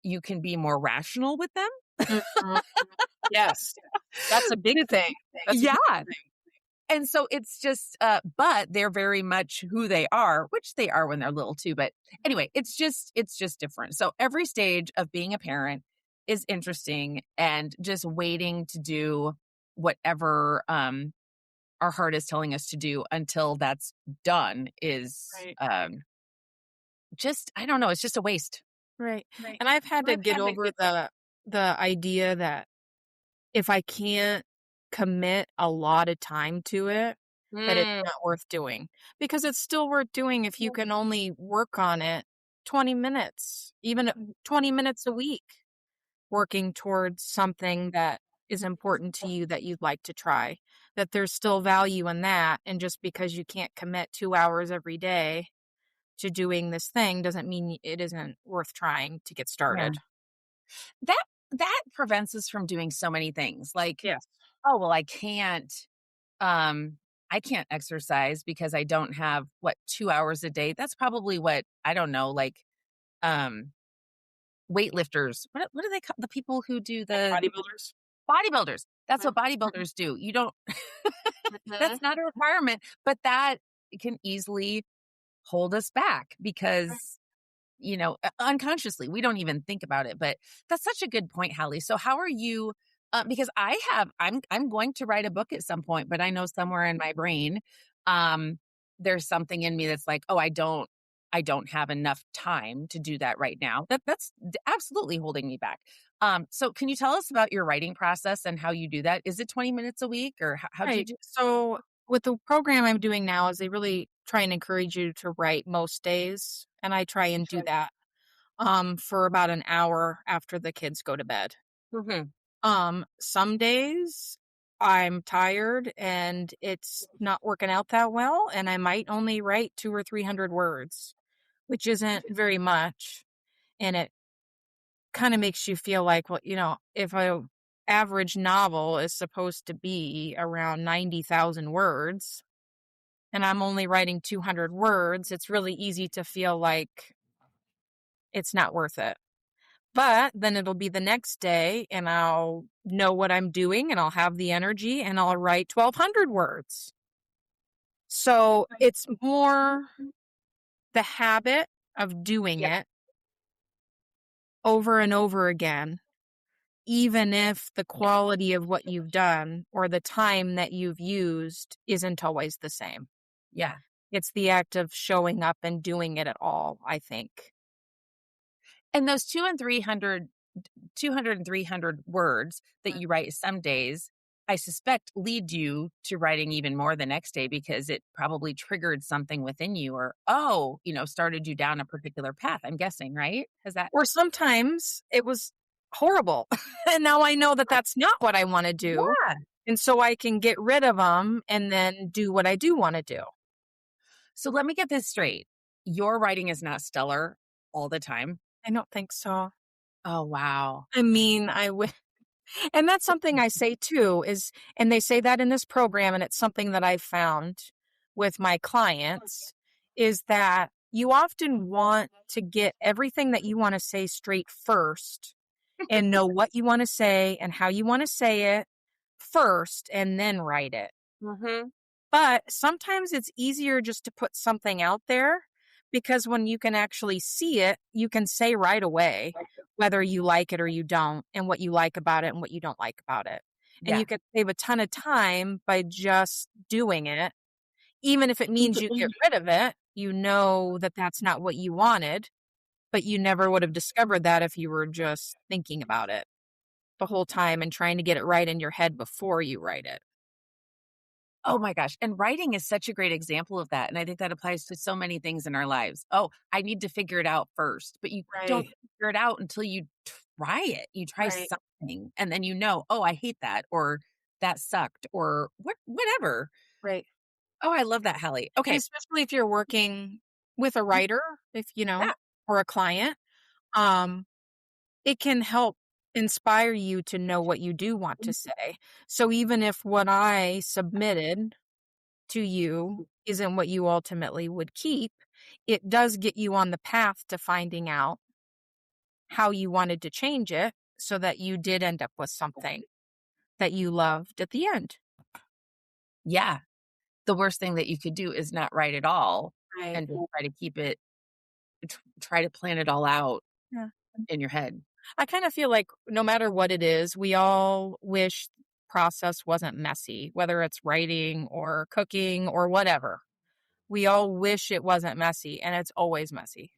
you can be more rational with them. Yes. That's a big thing. Yeah. And so it's just, but they're very much who they are, which they are when they're little too. But anyway, it's just different. So every stage of being a parent is interesting and just waiting to do whatever our heart is telling us to do until that's done is just, I don't know, it's just a waste. Right. And I've had to get over the idea that if I can't commit a lot of time to it, that it's not worth doing. Because it's still worth doing if you can only work on it 20 minutes, even 20 minutes a week, working towards something that is important to you that you'd like to try, that there's still value in that. And just because you can't commit 2 hours every day to doing this thing doesn't mean it isn't worth trying to get started. Yeah. That prevents us from doing so many things. Like, yes. Oh, well, I can't exercise because I don't have 2 hours a day. That's probably what, I don't know, like weightlifters. What do they call the people who do the Bodybuilders? Bodybuilders. That's what bodybuilders do. You don't that's not a requirement, but that can easily hold us back because unconsciously we don't even think about it. But that's such a good point, Hallee. So how are you because I'm going to write a book at some point, but I know somewhere in my brain there's something in me that's like, oh, I don't have enough time to do that right now. That's absolutely holding me back. So can you tell us about your writing process and how you do that? Is it 20 minutes a week, or how do you do it? So with the program I'm doing now is they really try and encourage you to write most days. And I try and do that for about an hour after the kids go to bed. Some days I'm tired and it's not working out that well, and I might only write 200 or 300 words, which isn't very much. And it kind of makes you feel like, well, if a average novel is supposed to be around 90,000 words and I'm only writing 200 words, it's really easy to feel like it's not worth it. But then it'll be the next day and I'll know what I'm doing and I'll have the energy and I'll write 1,200 words. So it's more the habit of doing it over and over again, even if the quality of what you've done or the time that you've used isn't always the same. Yeah. It's the act of showing up and doing it at all, I think. And those 200 and 300 words that you write some days, I suspect lead you to writing even more the next day because it probably triggered something within you or, started you down a particular path, I'm guessing, right? Or sometimes it was horrible. And now I know that that's not what I want to do. Yeah. And so I can get rid of them and then do what I do want to do. So let me get this straight. Your writing is not stellar all the time. I don't think so. Oh, wow. I mean, and that's something I say too and they say that in this program, and it's something that I've found with my clients, is that you often want to get everything that you want to say straight first and know what you want to say and how you want to say it first and then write it. But sometimes it's easier just to put something out there, because when you can actually see it, you can say right away whether you like it or you don't, and what you like about it and what you don't like about it. And you can save a ton of time by just doing it. Even if it means you get rid of it, you know that that's not what you wanted, but you never would have discovered that if you were just thinking about it the whole time and trying to get it right in your head before you write it. Oh my gosh. And writing is such a great example of that. And I think that applies to so many things in our lives. Oh, I need to figure it out first, but you don't figure it out until you try it. You try something and then oh, I hate that, or that sucked, or whatever. Right. Oh, I love that, Hallee. Okay. And especially if you're working with a writer, or a client, it can help inspire you to know what you do want to say. So even if what I submitted to you isn't what you ultimately would keep, it does get you on the path to finding out how you wanted to change it so that you did end up with something that you loved at the end. Yeah. The worst thing that you could do is not write at all and just try to keep it, try to plan it all out in your head. I kind of feel like no matter what it is, we all wish process wasn't messy, whether it's writing or cooking or whatever. We all wish it wasn't messy, and it's always messy.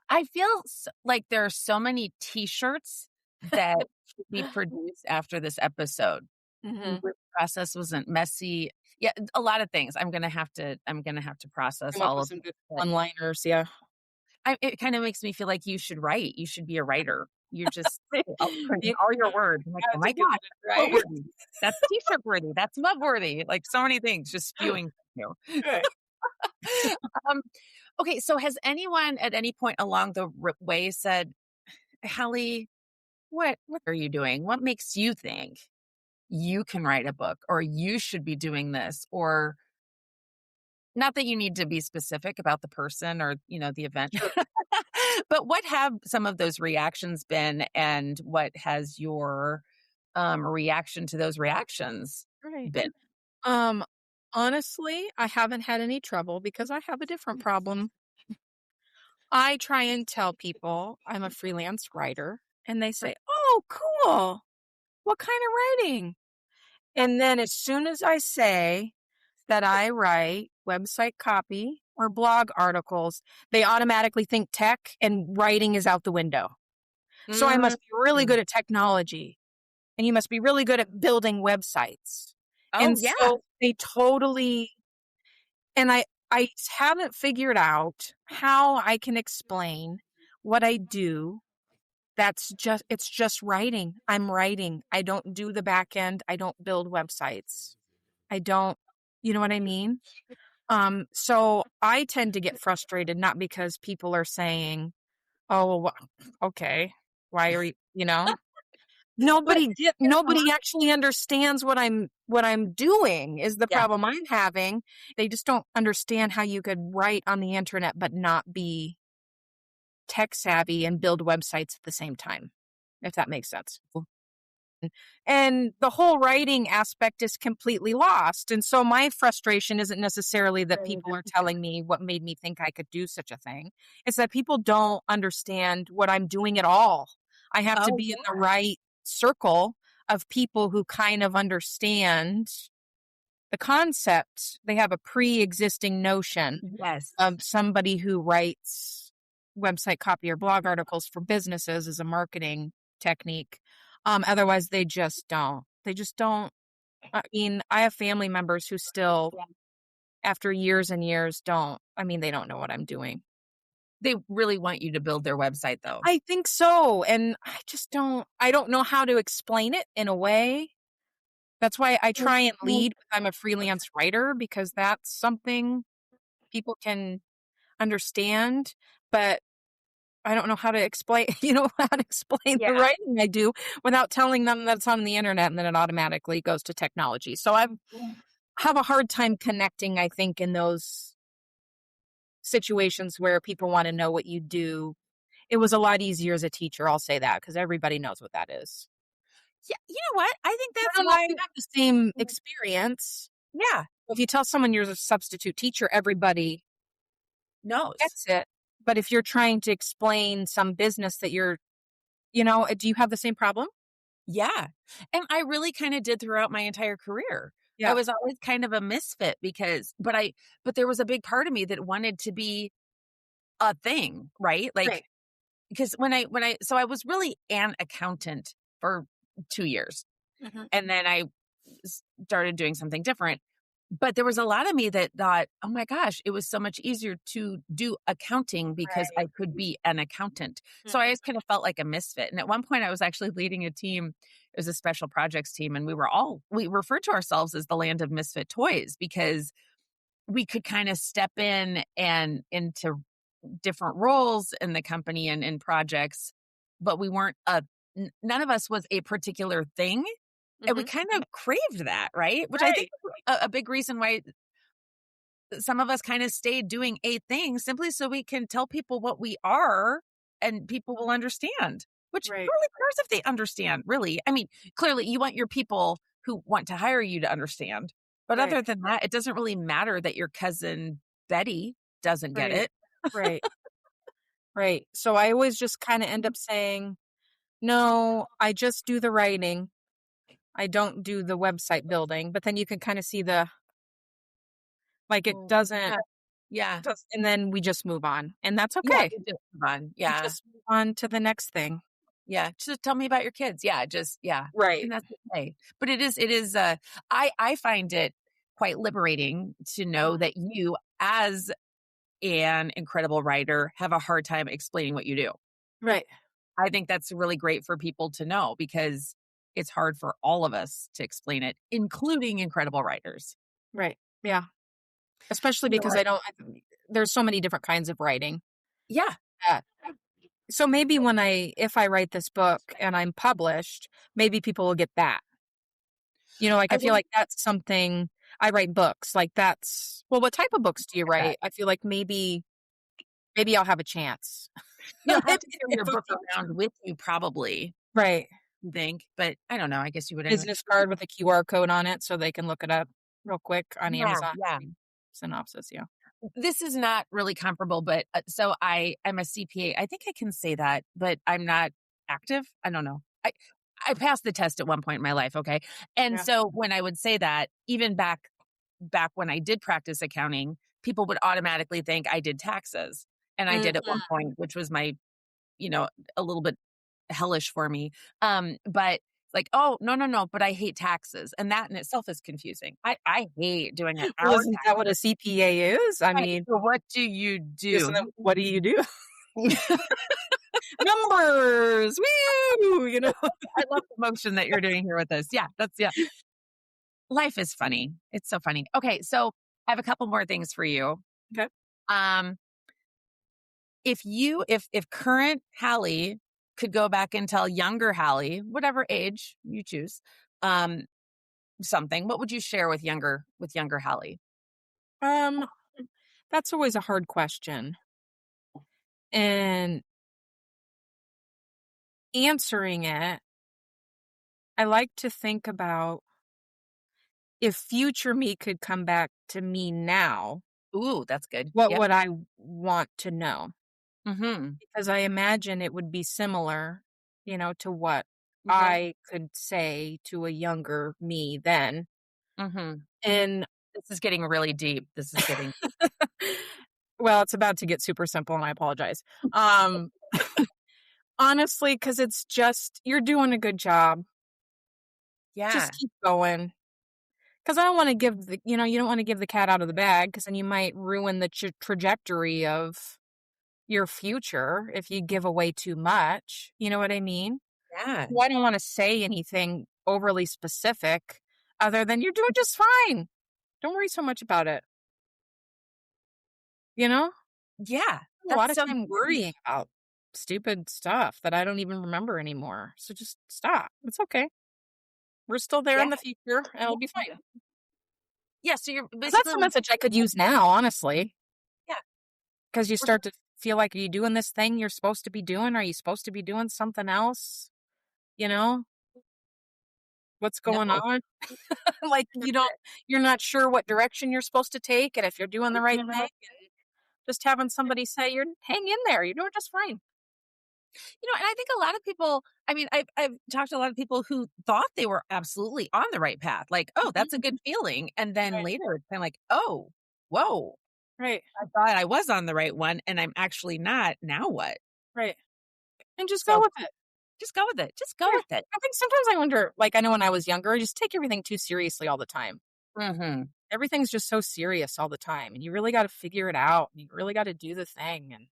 I feel like there are so many t-shirts that should be produced after this episode. Mm-hmm. The process wasn't messy. Yeah, a lot of things. I'm gonna have to process Come up all with of some good it. one-liners, yeah. It kind of makes me feel like you should write. You should be a writer. You're just all Yeah, your words. I'm like, oh my to get God, it right. worthy. That's t-shirt worthy. That's mug worthy. Like so many things just spewing from you. Right. Okay, so has anyone at any point along the way said, Hallee, what are you doing? What makes you think you can write a book or you should be doing this? Or not that you need to be specific about the person or, the event, but what have some of those reactions been and what has your reaction to those reactions been? Honestly, I haven't had any trouble because I have a different problem. I try and tell people I'm a freelance writer, and they say, "Oh, cool. What kind of writing?" And then as soon as I say that I write website copy or blog articles, they automatically think tech and writing is out the window. So I must be really good at technology, and you must be really good at building websites. Oh, And yeah. so they totally, and I haven't figured out how I can explain what I do. It's just writing. I'm writing. I don't do the back end. I don't build websites. I don't, you know what I mean? So I tend to get frustrated, not because people are saying, oh, well, okay, why are you, nobody actually understands what I'm doing is the problem I'm having. They just don't understand how you could write on the internet but not be tech savvy and build websites at the same time, if that makes sense. And the whole writing aspect is completely lost. And so my frustration isn't necessarily that people are telling me what made me think I could do such a thing. It's that people don't understand what I'm doing at all. I have to be in the right circle of people who kind of understand the concept. They have a pre-existing notion of somebody who writes website copy or blog articles for businesses as a marketing technique. Otherwise, they just don't. I mean, I have family members who still, after years and years, they don't know what I'm doing. They really want you to build their website, though. I think so. And I don't know how to explain it in a way. That's why I try and lead with I'm a freelance writer, because that's something people can understand, but I don't know how to explain, the writing I do without telling them that it's on the internet and then it automatically goes to technology. So I have a hard time connecting, I think, in those situations where people want to know what you do. It was a lot easier as a teacher, I'll say that, because everybody knows what that is. Yeah, you know what? I think that's why you have the same experience. Yeah. If you tell someone you're a substitute teacher, everybody knows. Gets it. But if you're trying to explain some business that you're, do you have the same problem? Yeah. And I really kind of did throughout my entire career. Yeah. I was always kind of a misfit but there was a big part of me that wanted to be a thing, right? Like, because so I was really an accountant for 2 years. Mm-hmm. And then I started doing something different. But there was a lot of me that thought, oh my gosh, it was so much easier to do accounting because I could be an accountant. Mm-hmm. So I always kind of felt like a misfit. And at one point I was actually leading a team. It was a special projects team. And we referred to ourselves as the land of misfit toys because we could kind of step in and into different roles in the company and in projects, but we weren't none of us was a particular thing. And we kind of craved that, right? Which I think is a big reason why some of us kind of stayed doing a thing, simply so we can tell people what we are and people will understand. Which really cares if they understand, really. I mean, clearly you want your people who want to hire you to understand. But other than that, it doesn't really matter that your cousin Betty doesn't get it. Right. So I always just kind of end up saying, No, I just do the writing. I don't do the website building, but then you can kind of see it doesn't, Yeah. and then we just move on, and that's Yeah. okay. You just move on. You Yeah. just move on to the next thing. Yeah. Just tell me about your kids. Yeah. Right. And that's okay. But it is, I find it quite liberating to know that you, as an incredible writer, have a hard time explaining what you do. Right. I think that's really great for people to know because it's hard for all of us to explain it, including incredible writers. Right. Yeah. Especially You know because what? there's so many different kinds of writing. Yeah. So maybe if I write this book and I'm published, maybe people will get that. I feel like that's something. I write books. Like that's, well, what type of books do you write? I feel like maybe I'll have a chance. You'll have to carry your book around with you probably. Right. I think, but I don't know. I guess you would. Anyway. Business card with a QR code on it so they can look it up real quick on Amazon. Yeah. Synopsis. Yeah. This is not really comparable, but so I'm a CPA. I think I can say that, but I'm not active. I don't know. I passed the test at one point in my life. Okay. And so when I would say that, even back when I did practice accounting, people would automatically think I did taxes. And I did at one point, which was my, a little bit hellish for me. But like, oh, no, but I hate taxes. And that in itself is confusing. I hate doing it. Well, isn't that what a CPA is? I mean, so what do you do? What do you do? Numbers. Woo! I love the motion that you're doing here with us. Yeah, life is funny. It's so funny. Okay, so I have a couple more things for you. Okay. If current Hallee could go back and tell younger Hallee, whatever age you choose, something, what would you share with younger Hallee? That's always a hard question. And answering it, I like to think about if future me could come back to me now. Ooh, that's good. What would I want to know? Mm-hmm. Because I imagine it would be similar, to what I could say to a younger me then. Mm-hmm. And this is getting really deep. This is getting well, it's about to get super simple, and I apologize. Honestly, because it's just, you're doing a good job. Yeah. Just keep going. Because I don't want to give you don't want to give the cat out of the bag, because then you might ruin the trajectory of your future if you give away too much. You know what I mean? Yeah. Well, I don't want to say anything overly specific other than you're doing just fine. Don't worry so much about it. Yeah. A lot of time worrying about stupid stuff that I don't even remember anymore. So just stop. It's okay. We're still there in the future, and it'll be fine. Yeah, so you're basically... That's the message I could use now, honestly. Yeah. Because you start to feel like, are you doing this thing you're supposed to be doing? Are you supposed to be doing something else? What's going on? Like, you're not sure what direction you're supposed to take, and if you're doing the right thing. Just having somebody say, hang in there, you're doing just fine. And I think a lot of people, I've talked to a lot of people who thought they were absolutely on the right path. Like, oh, that's a good feeling. And then later it's kind of like, oh, whoa. Right. I thought I was on the right one and I'm actually not. Now what? Right. And just go with it. Just go with it. Just go with it. I think sometimes I wonder, like, I know when I was younger, I just take everything too seriously all the time. Mm-hmm. Everything's just so serious all the time. And you really got to figure it out. And you really got to do the thing. And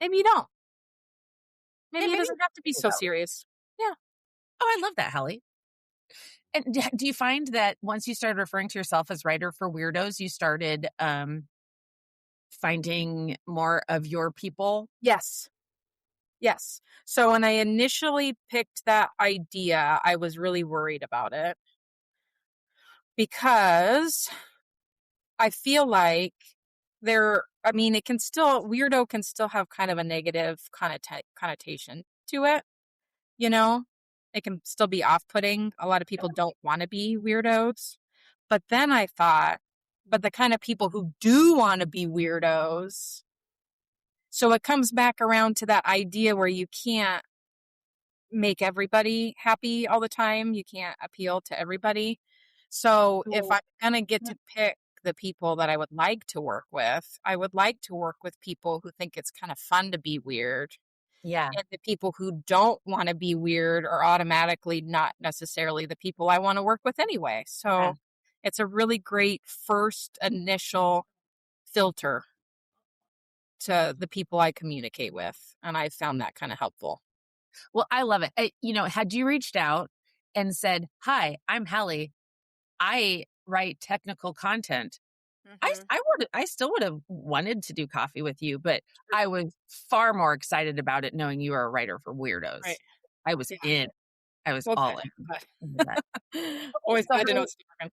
maybe you don't. Maybe it doesn't have to be so serious. Yeah. Oh, I love that, Hallee. And do you find that once you started referring to yourself as writer for weirdos, you started finding more of your people? Yes. So when I initially picked that idea, I was really worried about it because I feel like weirdo can still have kind of a negative connotation to it. It can still be off-putting. A lot of people don't want to be weirdos. But then I thought, but the kind of people who do want to be weirdos. So it comes back around to that idea where you can't make everybody happy all the time. You can't appeal to everybody. So if I'm going to get to pick the people that I would like to work with, I would like to work with people who think it's kind of fun to be weird. Yeah. And the people who don't want to be weird are automatically not necessarily the people I want to work with anyway. So it's a really great first initial filter to the people I communicate with. And I found that kind of helpful. Well, I love it. Had you reached out and said, "Hi, I'm Hallee. I write technical content," I still would have wanted to do coffee with you, but I was far more excited about it knowing you are a writer for Weirdos. Right. I was in. I was all in. Always glad to know it's different.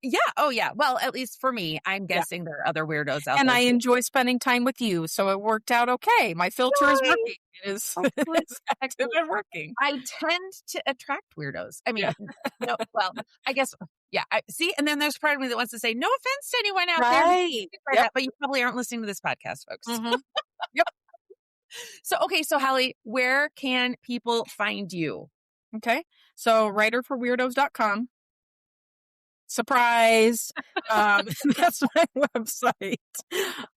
Yeah. Oh, yeah. Well, at least for me, I'm guessing there are other weirdos out there. And I enjoy spending time with you, so it worked out okay. My filter is working. It is active and working. I tend to attract weirdos. I mean, well, I guess, see, and then there's part of me that wants to say, no offense to anyone out there, but you probably aren't listening to this podcast, folks. Yep. So Hallee, where can people find you? Okay. So writerforweirdos.com. Surprise. That's my website.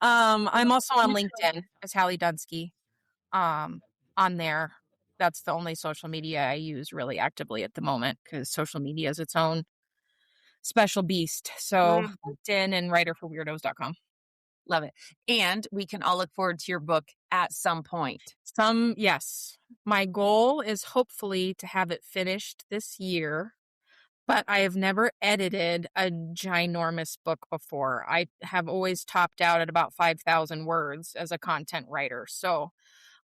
I'm also on LinkedIn as Hallee Dunsky. On there. That's the only social media I use really actively at the moment because social media is its own special beast. So LinkedIn and writerforweirdos.com. Love it. And we can all look forward to your book at some point. Yes. My goal is hopefully to have it finished this year. But I have never edited a ginormous book before. I have always topped out at about 5,000 words as a content writer. So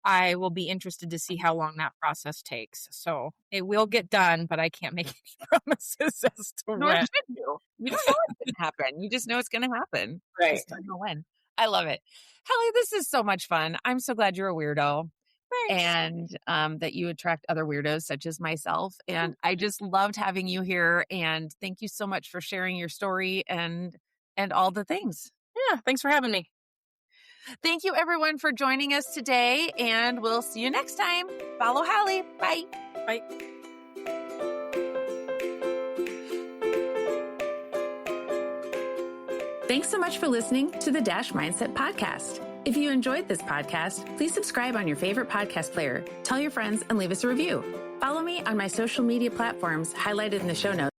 I will be interested to see how long that process takes. So it will get done, but I can't make any promises as to when. You don't know what's going to happen. You just know it's going to happen. Right. Just don't know when. I love it. Hallee, this is so much fun. I'm so glad you're a weirdo. Thanks. And that you attract other weirdos such as myself. And I just loved having you here. And thank you so much for sharing your story and all the things. Yeah, thanks for having me. Thank you, everyone, for joining us today. And we'll see you next time. Follow Hallee. Bye. Bye. Thanks so much for listening to the Dash Mindset Podcast. If you enjoyed this podcast, please subscribe on your favorite podcast player, tell your friends, and leave us a review. Follow me on my social media platforms highlighted in the show notes.